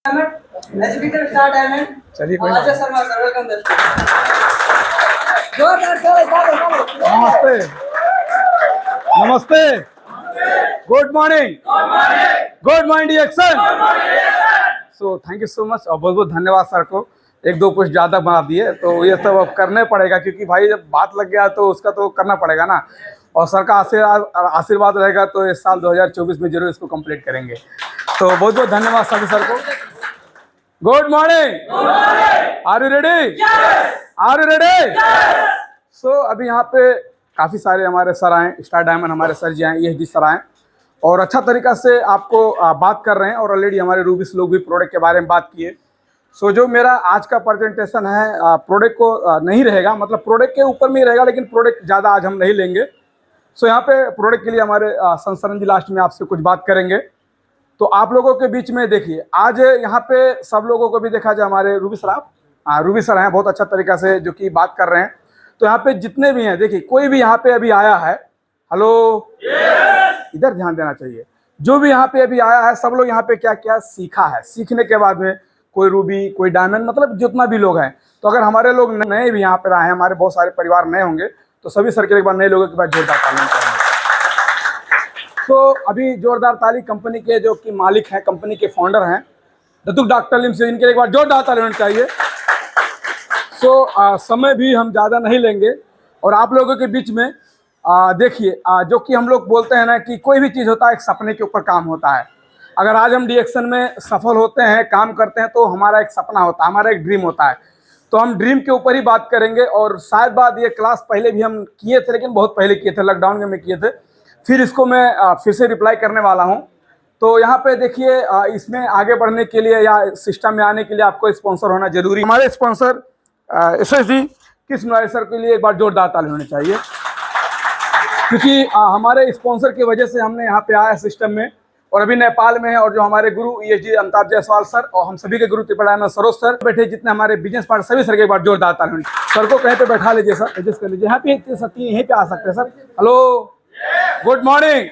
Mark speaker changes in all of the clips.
Speaker 1: Educated star diamond.
Speaker 2: चलिए कोई
Speaker 1: Ajay Sharma sir, welcome दोस्तों। जोरदार ताली।
Speaker 2: नमस्ते नमस्ते, good morning, good morning action. So thank you so much और बहुत बहुत धन्यवाद सर को। एक दो कुछ ज़्यादा बना दिए तो ये सब अब करने पड़ेगा, क्योंकि भाई जब बात लग गया तो उसका तो करना पड़ेगा ना। और सर का आशीर्वाद रहेगा तो इस साल 2024 में जरूर इसको कंप्लीट करेंगे। तो बहुत बहुत धन्यवाद सभी सर को। Good morning, are you ready? Are you ready? So अभी यहाँ पे काफ़ी सारे हमारे सर आए, स्टार डायमंड हमारे सर जी आए, ESD सर आए और अच्छा तरीका से आपको बात कर रहे हैं। और ऑलरेडी हमारे रूबिस लोग भी प्रोडक्ट के बारे में बात किए। सो जो मेरा आज का प्रेजेंटेशन है प्रोडक्ट को नहीं रहेगा, मतलब प्रोडक्ट के ऊपर में ही रहेगा, लेकिन प्रोडक्ट ज़्यादा आज हम नहीं लेंगे। सो यहाँ पे प्रोडक्ट के लिए हमारे संसरण जी लास्ट में आपसे कुछ बात करेंगे। तो आप लोगों के बीच में देखिए, आज यहाँ पे सब लोगों को भी देखा जाए, हमारे रूबी सर रूबी सर हैं बहुत अच्छा तरीका से जो कि बात कर रहे हैं। तो यहाँ पे जितने भी हैं, देखिए कोई भी यहाँ पे अभी आया है, हेलो इधर ध्यान देना चाहिए, जो भी यहाँ पे अभी आया है सब लोग यहाँ पे क्या क्या सीखा है। सीखने के बाद में कोई रूबी, कोई डायमंड, मतलब जितना भी लोग हैं। तो अगर हमारे लोग नए भी यहाँ पे आए हैं, हमारे बहुत सारे परिवार नए होंगे, तो सभी सर के एक बार नए लोगों के बाद जोरदार ताली चाहिए। तो अभी जोरदार ताली कंपनी के जो कि मालिक हैं, कंपनी के फाउंडर हैं दत्तुक डॉक्टर लिम से, इनके एक बार जोरदार ताली होनी चाहिए। तो समय भी हम ज़्यादा नहीं लेंगे और आप लोगों के बीच में देखिए जो कि हम लोग बोलते हैं ना कि कोई भी चीज़ होता है एक सपने के ऊपर काम होता है। अगर आज हम DXN में सफल होते हैं, काम करते हैं, तो हमारा एक सपना होता है, हमारा एक ड्रीम होता है। तो हम ड्रीम के ऊपर ही बात करेंगे। और शायद बात ये क्लास पहले भी हम किए थे, लेकिन बहुत पहले किए थे, लॉकडाउन में किए थे। फिर इसको मैं फिर से रिप्लाई करने वाला हूँ। तो यहाँ पे देखिए इसमें आगे बढ़ने के लिए या सिस्टम में आने के लिए आपको स्पॉन्सर होना जरूरी है। हमारे स्पॉन्सर SSD कृष्ण राय सर के लिए एक बार जोरदार ताली होनी चाहिए, क्योंकि हमारे स्पॉन्सर की वजह से हमने यहाँ पे आया सिस्टम में। और अभी नेपाल में है। और जो हमारे गुरु ESD अमिताभ जायसवाल सर और हम सभी के गुरु त्रिपड़ा सरोज सर बैठे, जितने हमारे बिजनेस पार्टनर सभी सर के एक बार जोरदार ताली होनी। सर को कहीं पे बैठा लीजिए सर, एडजस्ट कर लीजिए, यहाँ पे यहीं पे आ सकते हैं sir. Hello, good morning,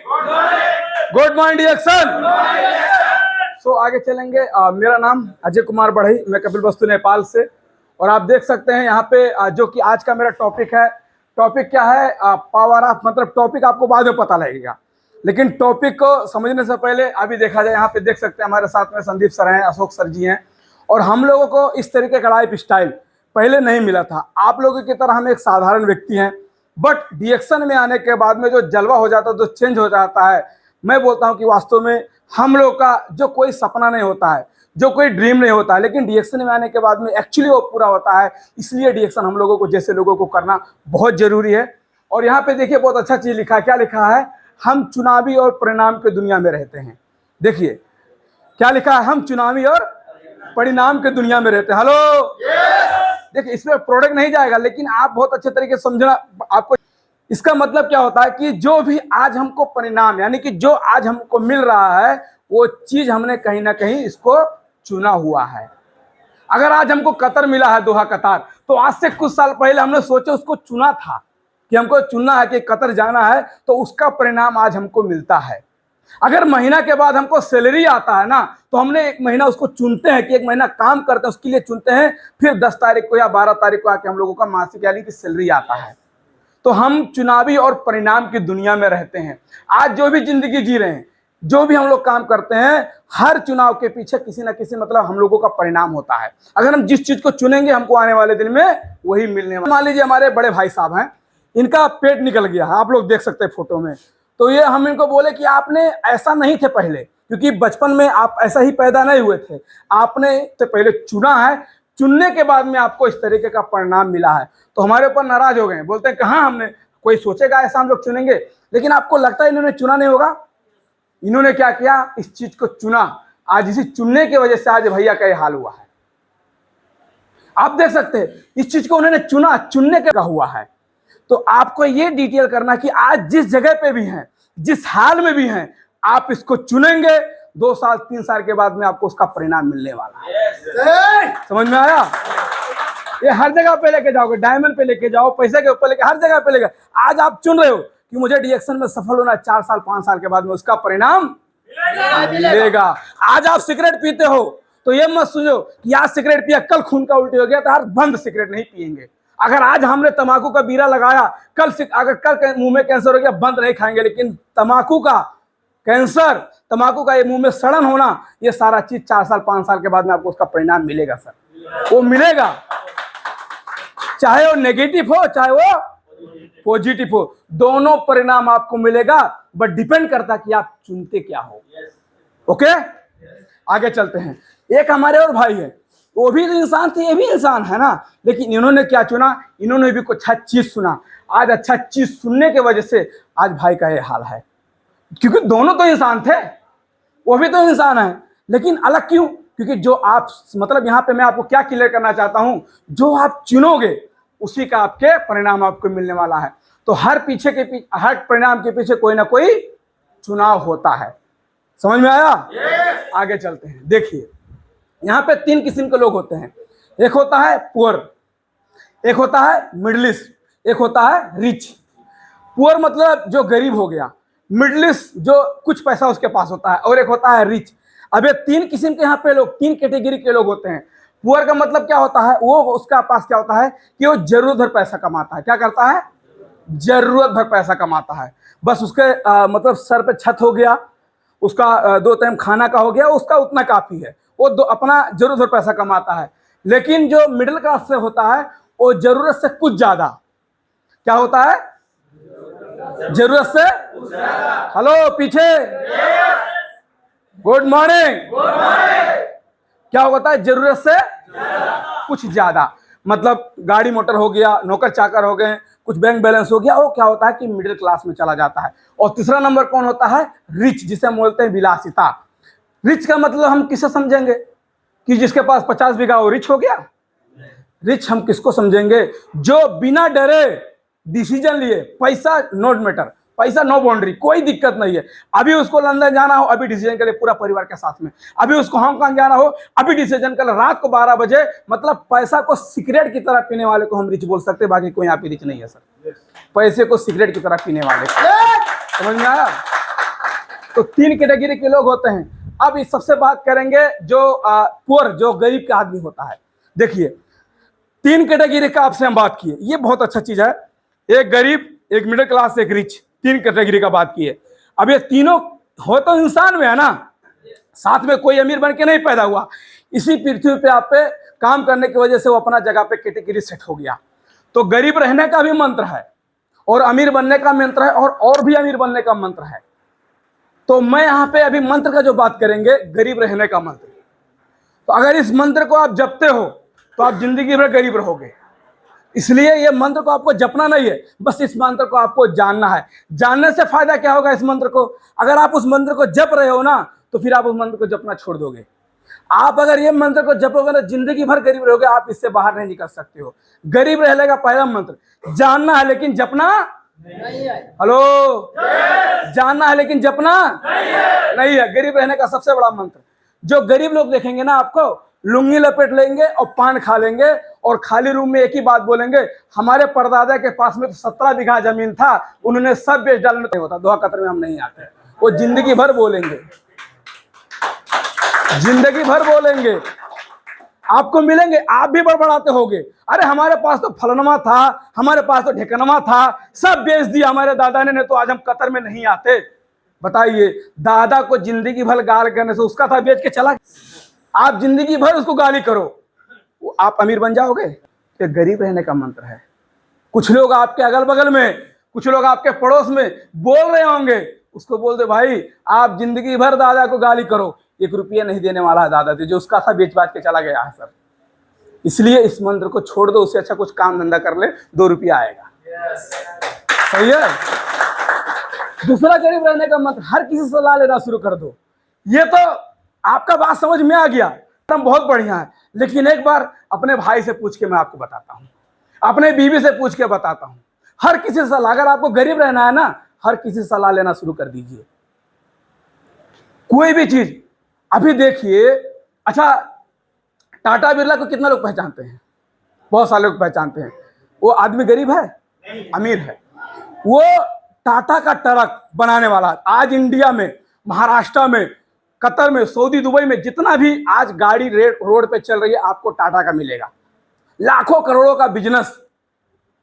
Speaker 2: good morning DXN। सो आगे चलेंगे। मेरा नाम अजय कुमार बढ़ई, मैं कपिलवस्तु नेपाल से। और आप देख सकते हैं यहाँ पे जो कि आज का मेरा टॉपिक है। टॉपिक क्या है? पावर ऑफ, मतलब टॉपिक आपको बाद में पता लगेगा, लेकिन टॉपिक को समझने से पहले अभी देखा जाए, यहाँ पे देख सकते हैं हमारे साथ में संदीप सर हैं, अशोक सर जी हैं। और हम लोगों को इस तरीके का लाइफ स्टाइल पहले नहीं मिला था। आप लोगों की तरह हम एक साधारण व्यक्ति हैं, बट DXN में आने के बाद में जो जलवा हो जाता है, जो चेंज हो जाता है, मैं बोलता हूं कि वास्तव में हम लोग का जो कोई सपना नहीं होता है, जो कोई ड्रीम नहीं होता है, लेकिन DXN में आने के बाद में एक्चुअली वो पूरा होता है। इसलिए DXN हम लोगों को, जैसे लोगों को करना बहुत जरूरी है। और यहाँ पे देखिए बहुत अच्छा चीज लिखा है। क्या लिखा है? हम चुनावी और परिणाम के दुनिया में रहते हैं। देखिए क्या लिखा है, हम चुनावी और परिणाम के दुनिया में रहते हैं। हेलो, देखिए इसमें प्रोडक्ट नहीं जाएगा, लेकिन आप बहुत अच्छे तरीके से समझना। आपको इसका मतलब क्या होता है कि जो भी आज हमको परिणाम, यानी कि जो आज हमको मिल रहा है, वो चीज हमने कहीं ना कहीं इसको चुना हुआ है। अगर आज हमको कतर मिला है, दोहा कतार, तो आज से कुछ साल पहले हमने सोचा, उसको चुना था कि हमको चुनना है कि कतर जाना है, तो उसका परिणाम आज हमको मिलता है। अगर महीना के बाद हमको सैलरी आता है ना, तो हमने एक महीना उसको चुनते हैं कि एक महीना काम करते हैं, उसके लिए चुनते हैं। फिर 10 तारीख को या 12 तारीख को आके हम लोगों का मासिक यानी कि सैलरी आता है। तो हम चुनावी और परिणाम की दुनिया में रहते हैं। आज जो भी जिंदगी जी रहे हैं, जो भी हम लोग काम करते हैं, हर चुनाव के पीछे किसी ना किसी मतलब हम लोगों का परिणाम होता है। अगर हम जिस चीज को चुनेंगे, हमको आने वाले दिन में वही मिलने वाला। मान लीजिए हमारे बड़े भाई साहब हैं, इनका पेट निकल गया है, आप लोग देख सकते हैं फोटो में। तो ये हम इनको बोले कि आपने ऐसा नहीं थे पहले, क्योंकि बचपन में आप ऐसा ही पैदा नहीं हुए थे, आपने तो पहले चुना है, चुनने के बाद में आपको इस तरीके का परिणाम मिला है। तो हमारे ऊपर नाराज हो गए, बोलते हैं कहाँ हमने, कोई सोचेगा ऐसा हम लोग चुनेंगे? लेकिन आपको लगता है इन्होंने चुना नहीं होगा? इन्होंने क्या किया, इस चीज को चुना। आज इसी चुनने की वजह से आज भैया का ये हाल हुआ है। आप देख सकते हैं इस चीज को उन्होंने चुना, चुनने का हुआ है। तो आपको ये डिटेल करना कि आज जिस जगह पे भी हैं, जिस हाल में भी हैं, आप इसको चुनेंगे, 2 साल 3 साल के बाद में आपको उसका परिणाम मिलने वाला है। समझ में आया? ये हर जगह पे लेके जाओगे, डायमंड पे लेके जाओ, पैसे के ऊपर लेके, हर जगह पे लेके। आज आप चुन रहे हो कि मुझे DXN में सफल होना, 4 साल 5 साल के बाद में उसका परिणाम मिलेगा। आज आप सिगरेट पीते हो, तो ये मत सुनो कि आज सिगरेट पिया कल खून का उल्टी हो गया, तो यार बंद सिगरेट नहीं पिएंगे। अगर आज हमने तंबाकू का बीड़ा लगाया, अगर कल मुंह में कैंसर हो गया, बंद नहीं खाएंगे। लेकिन तंबाकू का कैंसर, तंबाकू का ये मुंह में सड़न होना, ये सारा चीज 4 साल 5 साल के बाद में आपको उसका परिणाम मिलेगा सर, वो मिलेगा। चाहे वो नेगेटिव हो चाहे वो पॉजिटिव हो, दोनों परिणाम आपको मिलेगा, बट डिपेंड करता कि आप चुनते क्या हो। ओके, आगे चलते हैं। एक हमारे और भाई है, वो भी तो इंसान थे, ये भी इंसान है ना, लेकिन इन्होंने क्या चुना, इन्होंने भी कुछ अच्छा चीज सुना। आज अच्छा चीज सुनने की वजह से आज भाई का ये हाल है, क्योंकि दोनों तो इंसान थे, वो भी तो इंसान है, लेकिन अलग क्यों? क्योंकि जो आप, मतलब यहाँ पे मैं आपको क्या क्लियर करना चाहता हूं, जो आप चुनोगे उसी का आपके परिणाम आपको मिलने वाला है। तो हर हर परिणाम के पीछे कोई ना कोई चुनाव होता है। समझ में आया? आगे चलते हैं। देखिए यहाँ पे 3 किस्म के लोग होते हैं। एक होता है पुअर, एक होता है मिडलिस्ट, एक होता है रिच। पुअर मतलब जो गरीब हो गया, मिडलिस्ट जो कुछ पैसा उसके पास होता है, और एक होता है रिच। अब ये 3 किस्म के यहाँ पे लोग, 3 कैटेगरी के लोग होते हैं। पुअर का मतलब क्या होता है, वो उसका पास क्या होता है कि वो जरूरत भर पैसा कमाता है। क्या करता है? जरूरत भर पैसा कमाता है। बस उसके मतलब सर पे छत हो गया, उसका 2 टाइम खाना का हो गया, उसका उतना काफी है, वो अपना जरूरत भर पैसा कमाता है। लेकिन जो मिडिल क्लास से होता है, वो जरूरत से कुछ ज्यादा, क्या होता है? जरूरत से, हेलो पीछे, गुड मॉर्निंग। क्या होता है? जरूरत से कुछ ज्यादा, मतलब गाड़ी मोटर हो गया, नौकर चाकर हो गए, कुछ बैंक बैलेंस हो गया, वो क्या होता है कि मिडिल क्लास में चला जाता है। और तीसरा नंबर कौन होता है? रिच, जिसे हम बोलते हैं विलासिता। रिच का मतलब हम किसे समझेंगे कि जिसके पास 50 बीघा वो रिच हो गया? रिच हम किसको समझेंगे? जो बिना डरे डिसीजन लिए, पैसा नोट मैटर, पैसा नो बाउंड्री, कोई दिक्कत नहीं है। अभी उसको लंदन जाना हो, अभी डिसीजन कर ले पूरा परिवार के साथ में। अभी उसको हांगकांग जाना हो, अभी डिसीजन कर ले रात को 12 बजे। मतलब पैसा को सिगरेट की तरह पीने वाले को हम रिच बोल सकते हैं, बाकी कोई यहाँ पे रिच नहीं है सर। पैसे को सिगरेट की तरह पीने वाले, समझ में आया? तो 3 कैटेगरी के लोग होते हैं। अब इस सबसे बात करेंगे जो पुअर, जो गरीब का आदमी होता है। देखिए 3 कैटेगरी का आपसे हम बात किए, ये बहुत अच्छा चीज है। एक गरीब, एक मिडिल क्लास, एक रिच, 3 कैटेगरी का बात किए। अब ये तीनों हो तो इंसान में है ना, साथ में कोई अमीर बन के नहीं पैदा हुआ। इसी पृथ्वी पे आप पे काम करने की वजह से वो अपना जगह पे कैटेगरी सेट हो गया। तो गरीब रहने का भी मंत्र है, और अमीर बनने का मंत्र है, और भी अमीर बनने का मंत्र है। तो मैं यहाँ पे अभी मंत्र का जो बात करेंगे, गरीब रहने का मंत्र। तो अगर इस मंत्र को आप जपते हो तो आप जिंदगी भर गरीब रहोगे। इसलिए ये मंत्र को आपको जपना नहीं है, बस इस मंत्र को आपको जानना है। जानने से फायदा क्या होगा इस मंत्र को? अगर आप उस मंत्र को जप रहे हो ना, तो फिर आप उस मंत्र को जपना छोड़ दोगे। आप अगर ये मंत्र को जपोगे ना, जिंदगी भर गरीब रहोगे, आप इससे बाहर नहीं निकल सकते हो। गरीब रहने का पहला मंत्र जानना है, लेकिन जपना नहीं है। हेलो, जानना है लेकिन जपना नहीं है। गरीब रहने का सबसे बड़ा मंत्र। जो गरीब लोग देखेंगे ना, आपको लुंगी लपेट लेंगे और पान खा लेंगे, और खाली रूम में एक ही बात बोलेंगे, हमारे परदादा के पास में तो 17 बीघा जमीन था, उन्होंने सब बेच डालने नहीं होता, दुआ कतर में हम नहीं आते। वो जिंदगी भर बोलेंगे, जिंदगी भर बोलेंगे। आपको मिलेंगे, आप भी बड़बड़ाते होगे, अरे हमारे पास तो फलनमा था, हमारे पास तो ढेकनमा था, सब बेच दिया हमारे दादा ने, तो आज हम कतर में नहीं आते। बताइए, दादा को जिंदगी भर गाल करने से उसका था बेच के चला, आप जिंदगी भर उसको गाली करो, आप अमीर बन जाओगे? ये गरीब रहने का मंत्र है। कुछ लोग आपके अगल बगल में, कुछ लोग आपके पड़ोस में बोल रहे होंगे, उसको बोल दे भाई आप जिंदगी भर दादा को गाली करो, 1 रुपया नहीं देने वाला है दादा थे, जो उसका था बेच बाच के चला गया है सर। इसलिए इस मंत्र को छोड़ दो, उससे अच्छा कुछ काम धंधा कर ले, 2 रुपया आएगा। सही है? दूसरा गरीब रहने का मंत्र, हर किसी से सलाह लेना शुरू कर दो। ये तो आपका बात समझ में आ गया, एकदम बहुत बढ़िया है। लेकिन एक बार अपने भाई से पूछ के मैं आपको बताता हूँ, अपने बीवी से पूछ के बताता हूँ। हर किसी से सलाह, अगर आपको गरीब रहना है ना, हर किसी से सलाह लेना शुरू कर दीजिए। कोई भी चीज, अभी देखिए, अच्छा टाटा बिरला को कितना लोग पहचानते हैं? बहुत सारे लोग पहचानते हैं। वो आदमी गरीब है? अमीर है। वो टाटा का ट्रक बनाने वाला आज इंडिया में, महाराष्ट्र में कतर में, सऊदी, दुबई में जितना भी आज गाड़ी रोड पे चल रही है आपको टाटा का मिलेगा। लाखों करोड़ों का बिजनेस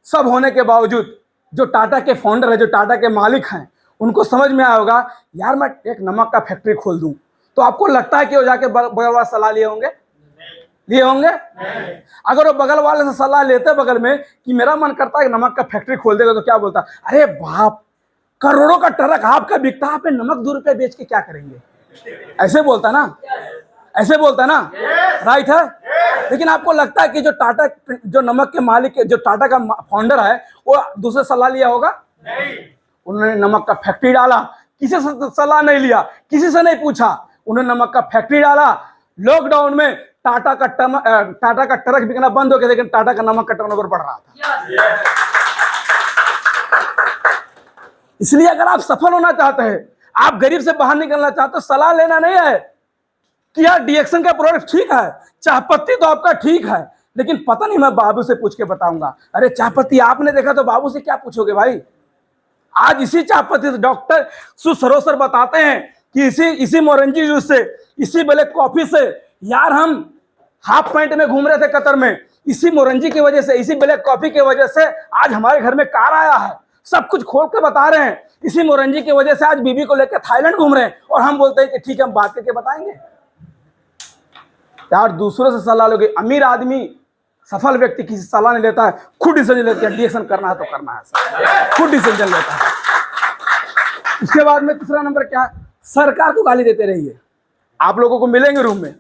Speaker 2: सब होने के बावजूद जो टाटा के फाउंडर है, जो टाटा के मालिक हैं, उनको समझ में आया होगा यार मैं एक नमक का फैक्ट्री खोल दूं। तो आपको लगता है कि वो जाके बगल वाले सलाह लिए होंगे? अगर वो बगल वाले से सलाह लेते बगल में कि मेरा मन करता है नमक का फैक्ट्री खोल देगा, तो क्या बोलता? अरे बाप, करोड़ों का ट्रक आपका बिकता है, आप नमक 2 रुपए बेच के क्या करेंगे? ऐसे बोलता ना, ऐसे बोलता ना, राइट है। लेकिन आपको लगता है कि जो टाटा, जो नमक के मालिक, जो टाटा का फाउंडर है, वो दूसरे सलाह लिया होगा? उन्होंने नमक का फैक्ट्री डाला, किसी से सलाह नहीं लिया, किसी से नहीं पूछा, उन्होंने नमक का फैक्ट्री डाला। लॉकडाउन में टाटा का ट्रक बिकना बंद हो गया, लेकिन टाटा का नमक का टर्नओवर बढ़ रहा था। इसलिए अगर आप सफल होना चाहते हैं, आप गरीब से बाहर निकलना चाहते हो, सलाह लेना नहीं है कि यार डीएक्शन का प्रोडक्ट ठीक है, चाहपत्ती तो आपका ठीक है, लेकिन पता नहीं मैं बाबू से पूछ के बताऊंगा। अरे चाहपत्ती आपने देखा तो बाबू से क्या पूछोगे भाई? आज इसी चाहपत्ती से डॉक्टर सुसरो सर बताते हैं कि इसी मोरंजी जूस से, इसी ब्लैक कॉफी से, यार हम हाफ पैंट में घूम रहे थे कतर में, इसी मोरंजी की वजह से, इसी ब्लैक कॉफी की वजह से आज हमारे घर में कार आया है, सब कुछ खोल के बता रहे हैं। इसी मोरंजी की वजह से आज बीबी को लेकर थाईलैंड घूम रहे हैं, और हम बोलते हैं कि ठीक है हम बात करके बताएंगे। यार दूसरों से सलाह लोगे। अमीर आदमी, सफल व्यक्ति किसी सलाह नहीं लेता है, खुद डिसीजन लेता है। डीएक्शन करना है तो करना है, खुद डिसीजन लेता है। उसके बाद में तीसरा नंबर क्या है? सरकार को गाली देते रहिए। आप लोगों को मिलेंगे रूम में,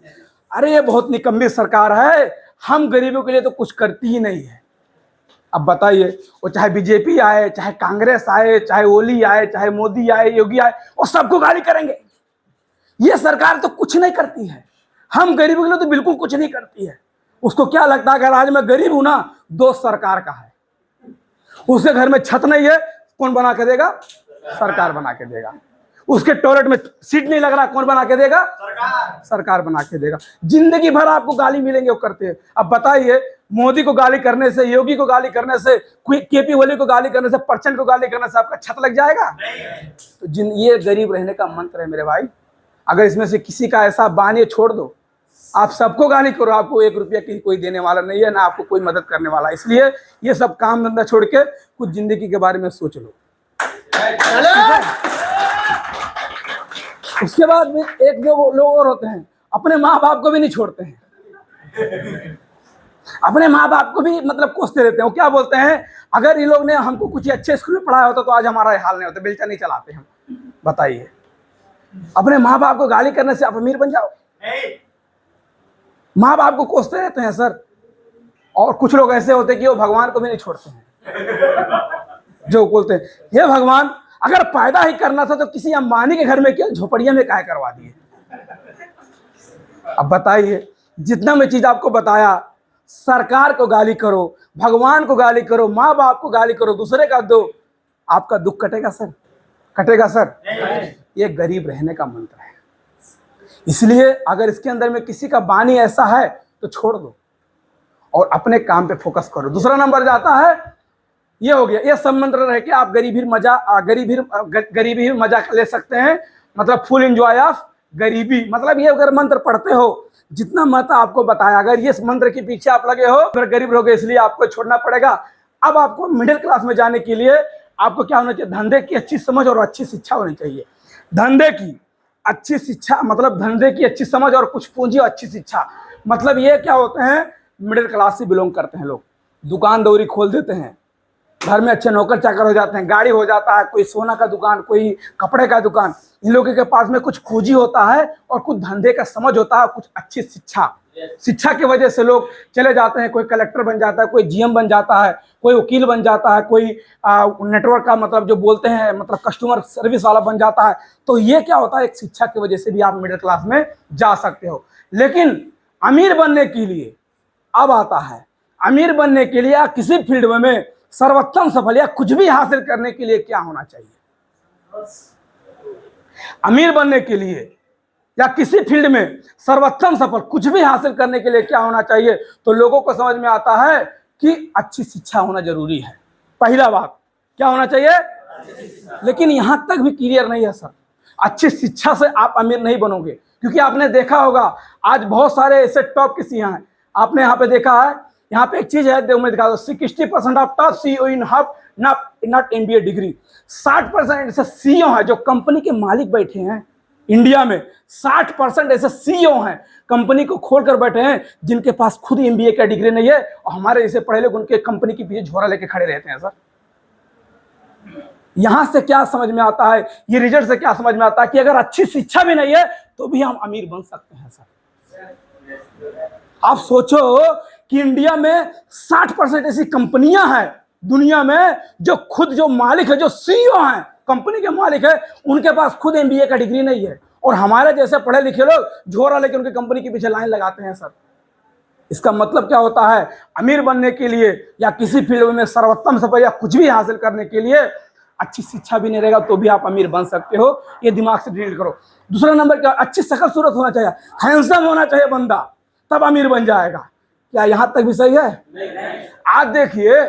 Speaker 2: अरे ये बहुत निकम्मी सरकार है, हम गरीबों के लिए तो कुछ करती ही नहीं है। अब बताइए, वो चाहे बीजेपी आए, चाहे कांग्रेस आए, चाहे ओली आए, चाहे मोदी आए, योगी आए, वो सबको गाली करेंगे। ये सरकार तो कुछ नहीं करती है, हम गरीबों के लिए तो बिल्कुल कुछ नहीं करती है। उसको क्या लगता है अगर आज मैं गरीब हूं ना, दोस्त सरकार का है, उसके घर में छत नहीं है, कौन बना के देगा? सरकार बना के देगा। उसके टॉयलेट में सीट नहीं लग रहा, कौन बना के देगा? सरकार बना के देगा। जिंदगी भर आपको गाली मिलेंगे वो करते हैं। अब बताइए, मोदी को गाली करने से, योगी को गाली करने से, केपी ओली को गाली करने से, परचन को गाली करने से आपका छत लग जाएगा? तो ये गरीब रहने का मंत्र है मेरे भाई। अगर इसमें से किसी का ऐसा बानी छोड़ दो, आप सबको गाली करो, आपको 1 रुपया की कोई देने वाला नहीं है, ना आपको कोई मदद करने वाला। इसलिए ये सब काम धंधा छोड़ के कुछ जिंदगी के बारे में सोच लो। उसके बाद में एक जो लोग और होते हैं, अपने माँ बाप को भी नहीं छोड़ते हैं, अपने माँ बाप को भी मतलब कोसते रहते हैं। वो क्या बोलते हैं, अगर ये लोग ने हमको कुछ अच्छे स्कूल में पढ़ाया होता तो आज हमारा हाल नहीं होता, बेलचा नहीं चलाते हम। बताइए, अपने माँ बाप को गाली करने से आप अमीर बन जाओ? माँ बाप को कोसते रहते हैं सर। और कुछ लोग ऐसे होते हैं कि वो भगवान को भी नहीं छोड़ते हैं, जो बोलते हैं ये भगवान, अगर पैदा ही करना था तो किसी अंबानी के घर में क्यों झोपड़िया में काहे करवा दिए? अब बताइए, जितना मैं चीज आपको बताया, सरकार को गाली करो, भगवान को गाली करो, माँ बाप को गाली करो, दूसरे का दो, आपका दुख कटेगा सर? कटेगा सर? ये गरीब रहने का मंत्र है। इसलिए अगर इसके अंदर में किसी का बानी ऐसा है तो छोड़ दो और अपने काम पे फोकस करो। दूसरा नंबर जाता है, ये हो गया, ये सब मंत्र रह के आप गरीबी मजा ले सकते हैं, मतलब फुल एंजॉय ऑफ गरीबी। मतलब ये अगर मंत्र पढ़ते हो, जितना मत आपको बताया, अगर ये मंत्र के पीछे आप लगे हो, अगर गरीब रहोगे इसलिए आपको छोड़ना पड़ेगा। अब आपको मिडिल क्लास में जाने के लिए आपको क्या होना चाहिए? धंधे की अच्छी समझ और अच्छी शिक्षा होनी चाहिए। धंधे की अच्छी शिक्षा मतलब धंधे की अच्छी समझ और कुछ पूंजी और अच्छी शिक्षा। मतलब ये क्या होते हैं, मिडिल क्लास से बिलोंग करते हैं लोग, दुकान दौरी खोल देते हैं, घर में अच्छे नौकर चाकर हो जाते हैं, गाड़ी हो जाता है, कोई सोना का दुकान, कोई कपड़े का दुकान। इन लोगों के पास में कुछ पूंजी होता है और कुछ धंधे का समझ होता है, कुछ अच्छी शिक्षा की वजह से लोग चले जाते हैं। कोई कलेक्टर बन जाता है, कोई जीएम बन जाता है, कोई वकील बन जाता है, कोई नेटवर्क का मतलब जो बोलते हैं मतलब कस्टमर सर्विस वाला बन जाता है। तो ये क्या होता है, एक शिक्षा की वजह से भी आप मिडिल क्लास में जा सकते हो। लेकिन अमीर बनने के लिए अब आता है, अमीर बनने के लिए या किसी फील्ड में सर्वोत्तम सफल या कुछ भी हासिल करने के लिए क्या होना चाहिए? अमीर बनने के लिए या किसी फील्ड में सर्वोत्तम सफल कुछ भी हासिल करने के लिए क्या होना चाहिए? तो लोगों को समझ में आता है कि अच्छी शिक्षा होना जरूरी है। पहला बात क्या होना चाहिए? लेकिन यहां तक भी क्लियर नहीं है सर। अच्छी शिक्षा से आप अमीर नहीं बनोगे, क्योंकि आपने देखा होगा आज बहुत सारे ऐसे टॉप के सीईओ हैं। आपने यहाँ पे देखा है, यहाँ पे एक चीज है, देखो मैं दिखा दूं, 60% of top CEO in hub not MBA degree. 60% ऐसे सीईओ हैं जो कंपनी के मालिक बैठे हैं इंडिया में। 60% ऐसे सीईओ हैं कंपनी को खोलकर बैठे हैं जिनके पास खुद एमबीए का डिग्री नहीं है, और हमारे जैसे पढ़े लोग उनके कंपनी के पीछे झोरा लेके खड़े रहते हैं। सर यहां से क्या समझ में आता है, ये रिजल्ट से क्या समझ में आता है कि अगर अच्छी शिक्षा भी नहीं है तो भी हम अमीर बन सकते हैं। सर आप सोचो कि इंडिया में 60% ऐसी कंपनियां हैं दुनिया में जो खुद जो मालिक है, जो सीईओ हैं, कंपनी के मालिक है, उनके पास खुद एमबीए का डिग्री नहीं है, और हमारे जैसे पढ़े लिखे लोग झोरा लेकर उनकी कंपनी के पीछे लाइन लगाते हैं। सर इसका मतलब क्या होता है, अमीर बनने के लिए या किसी फील्ड में सर्वोत्तम सफल या कुछ भी हासिल करने के लिए अच्छी शिक्षा भी नहीं रहेगा तो भी आप अमीर बन सकते हो। ये दिमाग से डील करो। दूसरा नंबर क्या, अच्छी शक्ल सूरत होना चाहिए, हैंडसम होना चाहिए बंदा, तब अमीर बन जाएगा। क्या यहां तक भी सही है? नहीं। आज देखिए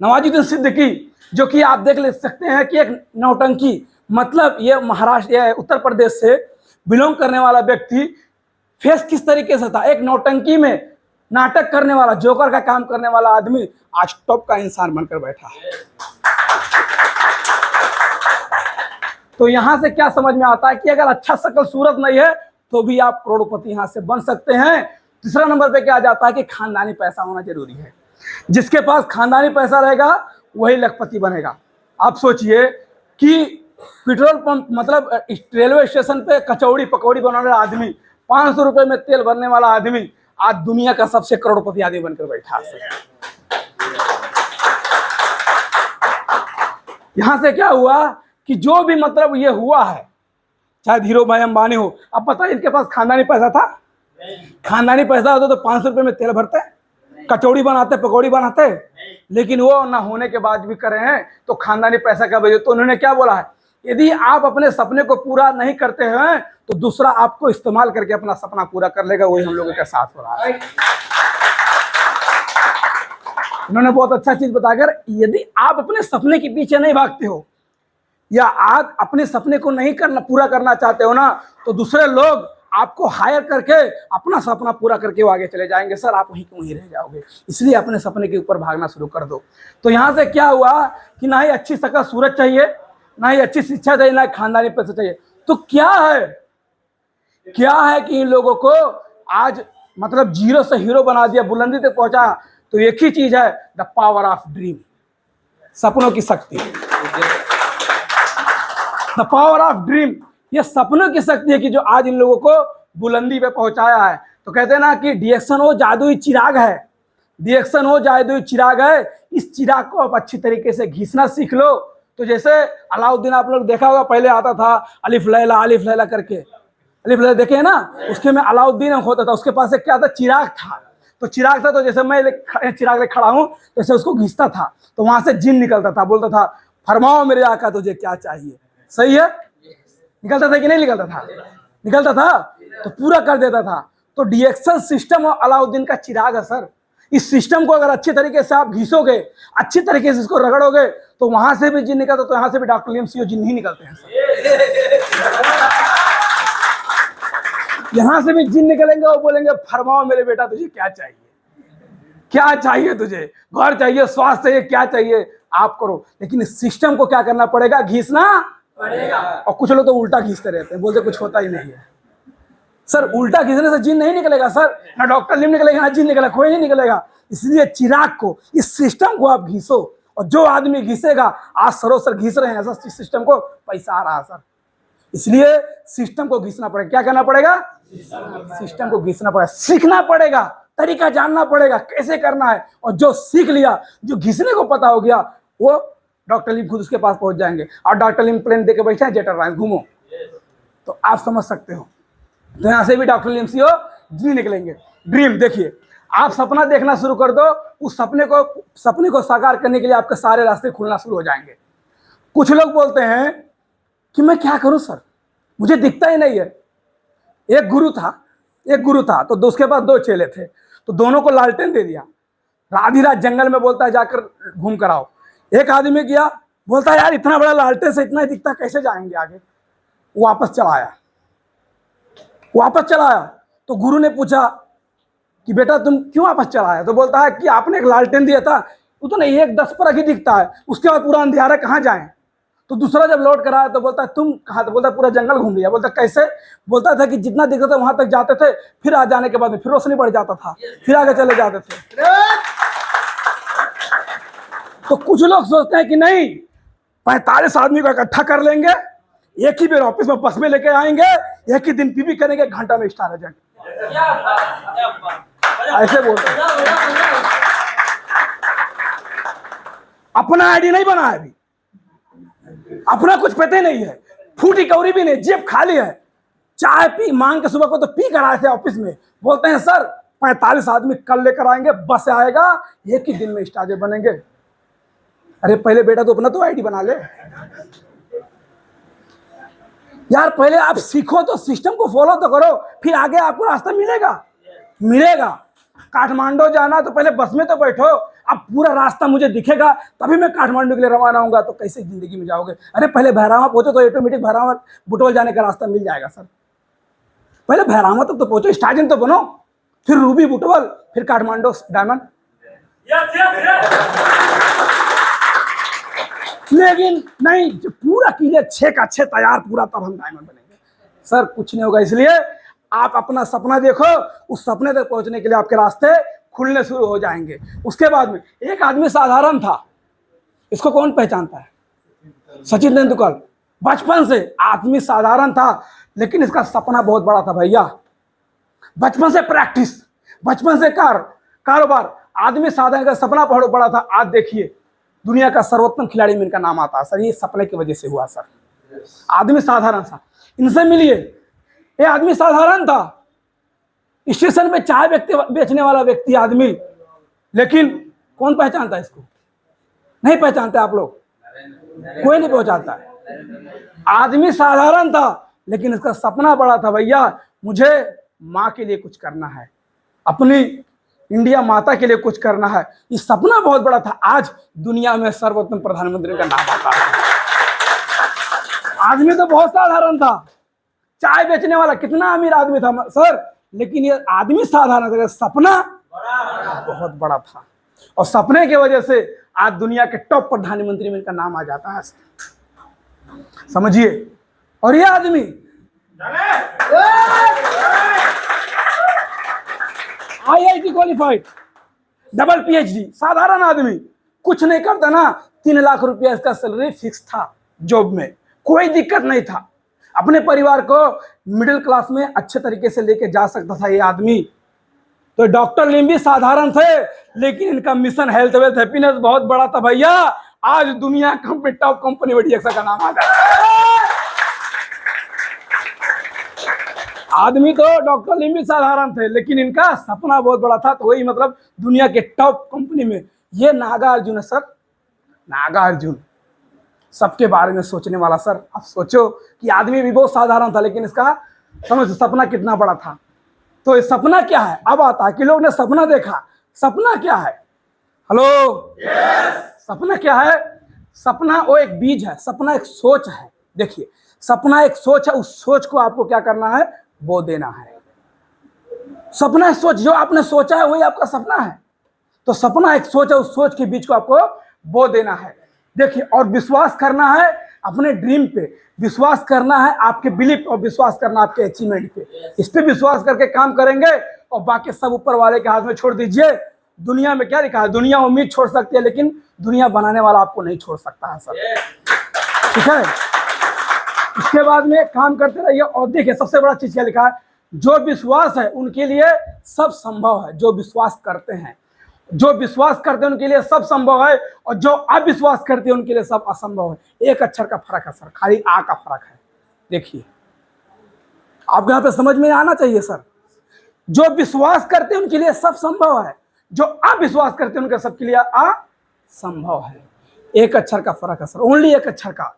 Speaker 2: नवाजुद्दीन सिद्दीकी, जो कि आप देख ले सकते हैं कि एक नौटंकी, मतलब ये महाराष्ट्र या उत्तर प्रदेश से बिलोंग करने वाला व्यक्ति फेस किस तरीके से था, एक नौटंकी में नाटक करने वाला, जोकर का काम करने वाला आदमी आज टॉप का इंसान बनकर बैठा है। तो यहां से क्या समझ में आता है कि अगर अच्छा शक्ल सूरत नहीं है तो भी आप करोड़पति यहां से बन सकते हैं। तीसरा नंबर पे क्या आ जाता है कि खानदानी पैसा होना जरूरी है। जिसके पास खानदानी पैसा रहेगा वही लखपति बनेगा। आप सोचिए कि पेट्रोल पंप, मतलब रेलवे स्टेशन पे कचौड़ी पकौड़ी बनाने वाला आदमी, 500 रुपए में तेल भरने वाला आदमी आज दुनिया का सबसे करोड़पति आदमी बनकर बैठा है। यहां से क्या हुआ कि जो भी मतलब ये हुआ है, चाहे धीरू भाई अंबानी हो, अब पता है इनके पास खानदानी पैसा था? खानदानी पैसा होता तो 500 रुपए में तेल भरते, कचौड़ी बनाते, पकौड़ी बनाते, लेकिन वो ना होने के बाद भी करे हैं तो खानदानी पैसा का वजह। तो उन्होंने क्या बोला है, यदि आप अपने सपने को पूरा नहीं करते हैं तो दूसरा आपको इस्तेमाल करके अपना सपना पूरा कर लेगा। वही हम लोगों के साथ हो रहा है। उन्होंने बहुत अच्छा चीज बताकर, यदि आप अपने सपने के पीछे नहीं भागते हो या आप अपने सपने को नहीं करना, पूरा करना चाहते हो ना, तो दूसरे लोग आपको हायर करके अपना सपना पूरा करके वो आगे चले जाएंगे। सर आप वहीं के वहीं रह जाओगे। इसलिए अपने सपने के ऊपर भागना शुरू कर दो। तो यहां से क्या हुआ कि ना ही अच्छी शक्ल सूरत चाहिए, ना ही अच्छी शिक्षा चाहिए, ना ही खानदानी पैसा चाहिए। तो क्या है कि इन लोगों को आज मतलब जीरो से हीरो बना दिया, बुलंदी तक पहुंचा। तो एक ही चीज है, द पावर ऑफ ड्रीम, सपनों की शक्ति। द पावर ऑफ ड्रीम, ये सपनों की शक्ति है कि जो आज इन लोगों को बुलंदी पे पहुंचाया है। तो कहते हैं ना कि डिएक्शन हो जादुई चिराग है, डिएक्शन हो जादुई चिराग है। इस चिराग को आप अच्छी तरीके से घिसना सीख लो। तो जैसे अलाउद्दीन, आप लोग देखा होगा, पहले आता था अलिफ लैला करके, अलिफ लैला देखे ना, उसके में अलाउद्दीन होता था, उसके पास एक क्या था, चिराग था। तो चिराग था, तो जैसे मैं चिराग ले खड़ा हूं, जैसे उसको घिसता था तो वहां से जिन निकलता था, बोलता था फरमाओ मेरे आका तुझे क्या चाहिए। सही है? निकलता था कि नहीं निकलता था? निकलता था, तो पूरा कर देता था। तो डिएक्शन सिस्टम और अलाउद्दीन का चिराग है सर। इस सिस्टम को अगर अच्छे तरीके से आप घिसोगे, अच्छी तरीके से इसको रगड़ोगे, तो वहां से भी जिन निकलता, तो यहां से भी डॉक्टर लिम सीओ जिन ही निकलते हैं सर। यहां से भी जिन निकलेंगे, वो बोलेंगे फरमाओ मेरे बेटा तुझे क्या चाहिए, क्या चाहिए तुझे, घर चाहिए, स्वास्थ्य चाहिए, क्या चाहिए आप करो। लेकिन इस सिस्टम को क्या करना पड़ेगा, घिसना पड़ेगा। और कुछ लोग तो उल्टा घिसते रहते हैं, बोलते कुछ होता ही नहीं है। सर उल्टा घिसने से जिन नहीं निकलेगा सर, ना डॉक्टर लिम निकलेगा, ना जिन निकलेगा, कोई नहीं निकलेगा। इसलिए चिराग को, इस सिस्टम को आप घिसो, और जो आदमी घिसेगा, आज सरोसर घिस रहे हैं ऐसा सिस्टम को, पैसा आ रहा है सर। इसलिए सिस्टम को घिसना पड़ेगा। क्या करना पड़ेगा? सिस्टम को घिसना पड़ेगा, सीखना पड़ेगा, तरीका जानना पड़ेगा कैसे करना है। और जो सीख लिया, जो घिसने को पता हो गया, वो डॉक्टर लिम खुद उसके पास पहुंच जाएंगे। और डॉक्टर लिम प्लेन देके बैठे हैं, जेट एयरलाइंस घूमो, तो आप समझ सकते हो। तो यहां से भी डॉक्टर लिम सीओ जी निकलेंगे। ड्रीम देखिए, आप सपना देखना शुरू कर दो, उस सपने को साकार करने के लिए आपके सारे रास्ते खुलना शुरू हो जाएंगे। कुछ लोग बोलते हैं कि मैं क्या करूं सर, मुझे दिखता ही नहीं है। एक गुरु था तो उसके पास 2 चेले थे, तो दोनों को लालटेन दे दिया। आधी रात जंगल में बोलता है जाकर घूम कर आओ। एक आदमी गया, बोलता है यार इतना बड़ा लालटेन से इतना ही दिखता, कैसे जाएंगे आगे। वो वापस चला आया। वापस चला आया तो गुरु ने पूछा कि बेटा तुम क्यों वापस चला आया? तो बोलता है कि आपने एक लालटेन दिया था, वो तो नहीं, 1 10 पर ही दिखता है, उसके बाद पूरा अंधियारा, कहाँ जाएं? तो दूसरा जब लौट कर आया तो बोलता है तुम कहाँ? तो बोलता है पूरा जंगल घूम लिया। बोलता कैसे? बोलता था कि जितना दिखता था वहां तक जाते थे, फिर आ जाने के बाद में फिर रोशनी बढ़ जाता था, फिर आगे चले जाते थे। तो कुछ लोग सोचते हैं कि नहीं, 45 आदमी को इकट्ठा कर लेंगे, एक ही बार ऑफिस में बस में लेके आएंगे, एक ही दिन पीपी करेंगे, 1 घंटा में स्टार एजेंट, ऐसे बोलते हैं। अपना आईडी नहीं बना है अभी, अपना कुछ पता ही नहीं है, फूटी कौड़ी भी नहीं, जेब खाली है। चाय पी मांग के सुबह को तो पी कर आए थे ऑफिस में, बोलते हैं सर 45 आदमी कल लेकर आएंगे, बस से आएगा, एक ही दिन में स्टार बनेंगे। अरे पहले बेटा तो अपना तो आईडी बना ले यार, पहले आप सीखो तो सिस्टम को फॉलो तो करो, फिर आगे आपको रास्ता मिलेगा। काठमांडू जाना तो पहले बस में तो बैठो, अब पूरा रास्ता मुझे दिखेगा तभी मैं काठमांडू के लिए रवाना होऊंगा, तो कैसे जिंदगी में जाओगे? अरे पहले भैरावा पहुंचो तो ऑटोमेटिक भैरावा बुटवल जाने का रास्ता मिल जाएगा सर। पहले भैरावा तक तो पहुंचो, स्टार्टिंग तो बनो, फिर रूबी बुटवल, फिर काठमांडू डायमंड। लेकिन नहीं, पूरा कीजिए 6 का 6 तैयार पूरा, तब हम डायमंड बनेंगे। सर कुछ नहीं होगा, इसलिए आप अपना सपना देखो, उस सपने तक पहुंचने के लिए आपके रास्ते खुलने शुरू हो जाएंगे। उसके बाद में एक आदमी साधारण था, इसको कौन पहचानता है? सचिन तेंदुलकर। बचपन से आदमी साधारण था, लेकिन इसका सपना बहुत बड़ा था भैया। बचपन से प्रैक्टिस, बचपन से कारोबार, आदमी साधारण का सपना बहुत बड़ा था। आज देखिए दुनिया का सर्वोत्तम खिलाड़ी में इनका नाम आता है सर, ये सपने की वजह से हुआ सर। आदमी साधारण था, इनसे मिलिए, ये आदमी साधारण था, स्टेशन पे चाय बेचने वाला व्यक्ति आदमी, लेकिन कौन पहचानता है इसको? नहीं पहचानते आप लोग, कोई नहीं पहचानता है। आदमी साधारण था, लेकिन इसका सपना बड़ा था भैया, मुझे माँ के लिए कुछ करना है, अपनी इंडिया माता के लिए कुछ करना है, ये सपना बहुत बड़ा था। आज दुनिया में सर्वोत्तम प्रधानमंत्री का नाम आता है। आदमी तो बहुत साधारण था, चाय बेचने वाला, कितना अमीर आदमी था सर, लेकिन ये आदमी साधारण था, सपना बहुत बड़ा था, और सपने की वजह से आज दुनिया के टॉप प्रधानमंत्री में इनका नाम आ जाता है, समझिए। और ये आदमी IIT क्वालिफाइड, डबल PhD, साधारण आदमी, कुछ नहीं करता ना, 3 लाख रुपया इसका सैलरी फिक्स था, जॉब में कोई दिक्कत नहीं था, अपने परिवार को मिडिल क्लास में अच्छे तरीके से लेके जा सकता था ये आदमी। तो डॉक्टर लिम भी साधारण थे, लेकिन इनका मिशन हेल्थ वेल्थ हैप्पीनेस बहुत बड़ा था भैया। आज दुनिया का टॉप कंपनी DXA का नाम आ जाता है। आदमी तो डॉक्टर लिम भी साधारण थे, लेकिन इनका सपना बहुत बड़ा था, तो वही मतलब दुनिया के टॉप कंपनी में ये नागार्जुन है सर, नागार्जुन, सबके बारे में सोचने वाला सर। आप सोचो कि आदमी भी बहुत साधारण था, लेकिन इसका समझ सपना कितना बड़ा था। तो ये सपना क्या है? अब आता है कि लोग ने सपना देखा, सपना क्या है? हेलो, सपना क्या है? सपना वो एक बीज है, सपना एक सोच है। देखिए सपना एक सोच है, उस सोच को आपको क्या करना है? बो देना है। सपना एक सोच, जो आपने सोचा है वही आपका सपना है। तो सपना एक सोच है, उस सोच के बीज को आपको बो देना है। देखिए, और विश्वास करना है अपने ड्रीम पे, विश्वास करना है आपके बिलीफ, और विश्वास करना आपके अचीवमेंट पे। इस पे विश्वास करके काम करेंगे, और बाकी सब ऊपर वाले के हाथ में छोड़ दीजिए। दुनिया में क्या लिखा है? दुनिया उम्मीद छोड़ सकती है, लेकिन दुनिया बनाने वाला आपको नहीं छोड़ सकता है सर, ठीक है। इसके बाद में काम करते रहिए। और देखिए सबसे बड़ा चीज क्या लिखा है? जो विश्वास है उनके लिए सब संभव है। जो विश्वास करते हैं, जो विश्वास करते हैं उनके लिए सब संभव है, और जो अविश्वास करते हैं उनके लिए सब असंभव है। एक अक्षर का फर्क है सर, खाली आ का फर्क है। देखिए आपको यहाँ पे समझ में आना चाहिए सर। जो विश्वास करते हैं उनके लिए सब संभव है, जो अविश्वास करते हैं उनके सबके लिए असंभव है। एक अक्षर का फर्क है सर, ओनली एक अक्षर का।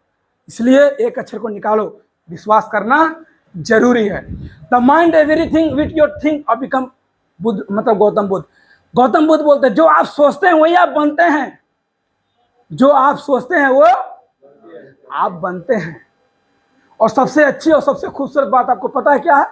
Speaker 2: इसलिए एक अक्षर को निकालो, विश्वास करना जरूरी है। The mind everything which your think और बिकम बुद्ध, मतलब गौतम बुद्ध। गौतम बुद्ध बोलते हैं जो आप सोचते हैं वही आप बनते हैं, जो आप सोचते हैं वो आप बनते हैं। और सबसे अच्छी और सबसे खूबसूरत बात आपको पता है क्या है?